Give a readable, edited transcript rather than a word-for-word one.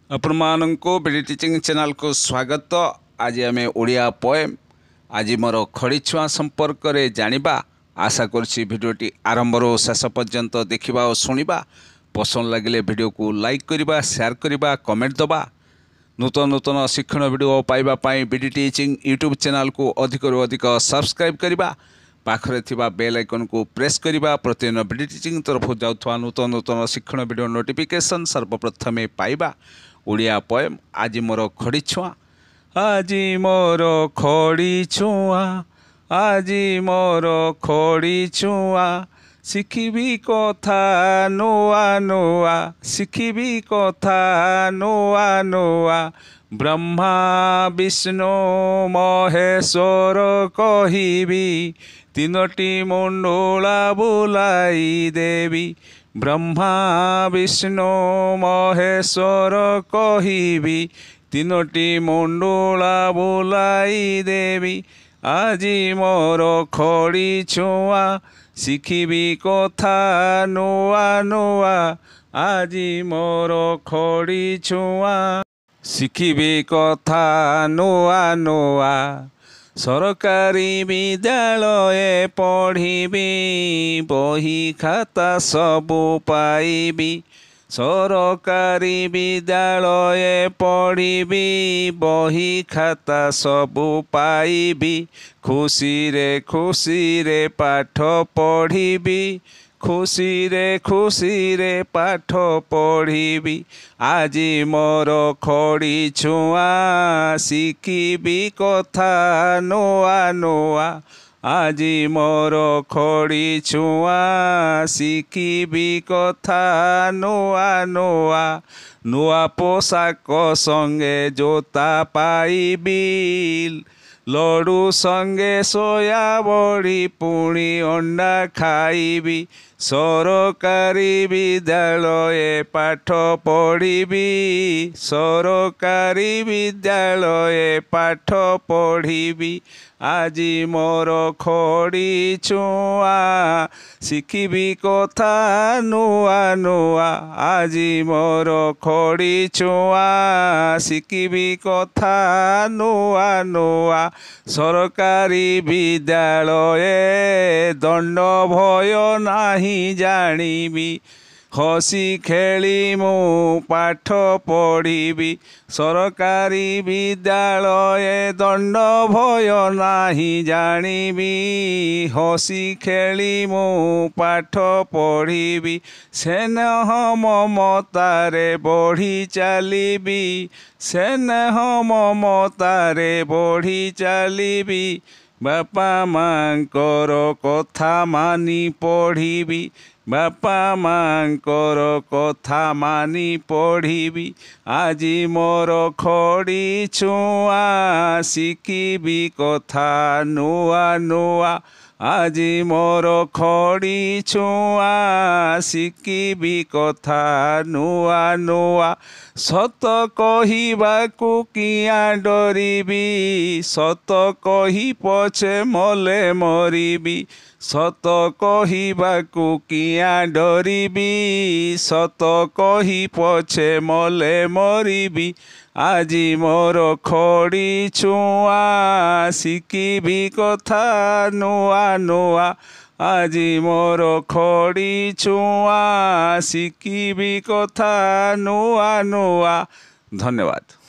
आपको BD teaching channel को स्वागत। आज आम ओडिया पोएम आज मोर खड़ी छुआ संपर्क में जानिबा। आशा करछि भिडियोटी आरंभ शेष पर्यंत देखा और शुणा। पसंद लगे भिडियो को लाइक करवा, शेयर करवा, कमेंट दबा। नूतन नूतन शिक्षण भिडियो पाइबापी बीडी टीचिंग यूट्यूब चैनल को अधिक अधिक सब्सक्राइब करवा। पाखरे थिबा बेल आइकन को प्रेस करवा। प्रतिदिन बीडी टीचिंग तरफ जाउथवा नूतन नूतन शिक्षण भिडियो नोटिफिकेशन सर्वप्रथमे पाइबा। ओडिया पोएम आज मोर खड़ी छुआ। आज मोर खड़ी छुआ, आज मोर खड़ी छुआ, शिखिबी कथा नुआ नुआ, शिखिबी कथा नुआ नुआ। ब्रह्मा विष्णु महेश्वर कहिबी, तीनोटी मुंडुला बुलाई देवी। ब्रह्मा विष्णु महेश्वर कहिबी, तीनोटी मुंडुला बुलाई देवी। आजी मोर खड़ी छुआ, शिखिबी कथा नुआ नुआ। आजी मोर खड़ी छुआ, शिखिबी कथा नुआ नुआ। सरकारी विद्यालय पढ़िबी, बही खाता सबु पाइबी। सरकारी विद्यालय पढ़िबी, बही खाता सबु पाइबी। खुशी रे पाठ पढ़िबी, खुशी रे पाठ पढ़िबी। आजी मोर खड़ी छुआ, शिखिबी कथा नुआ नुआ। आजी मोर खड़ी छुआ, शिखिबी कथा नुआ नुआ। नुआ पोशाक संगे जोता पाइबी, लडू संगे सोया बड़ी पुणी अंडा खाइबी। सरकारी विद्यालय पाठ पढ़िबी, सरकारी विद्यालय पाठ पढ़िबी। आजी मोर खड़ी छुआ, शिखिबी कथा नुआ नुआ। आजी मोर खड़ी छुआ, शिखिबी कथा नुआ नुआ। सरकारी विद्यालय दंड भय नाही जानिबी, हसी खेली मु पाठ पढ़िबी। सरकारी विद्यालय दंड भय नाही जानिबी, हसी खेली मु पाठ पढ़िबी। स्नेह ममतारे बढ़ी चलिबी, स्नेह ममतारे बढ़ी चलिबी। बापा मांकर कथा मानी पढ़िबी, बापा मांकर कथा मानी पढ़िबी। आजी मोर खड़ी छुआ, शिखिबी कथा नुआ नुआ। आजी मोर खड़ी छुआ, शिखिबी कथा नुआ नुआ। सत कहिबाकु किया डरिबी, सत कहि पछे मले मरिबी। सत कहिबाकु किया डरिबी, सत कहि पछे मले मरिबी। आजी मोर खड़ी छुआ, शिखिबी कथा नुआ नुआ। आजी मोर खड़ी छुआ, शिखिबी कथा नुआ नुआ। धन्यवाद।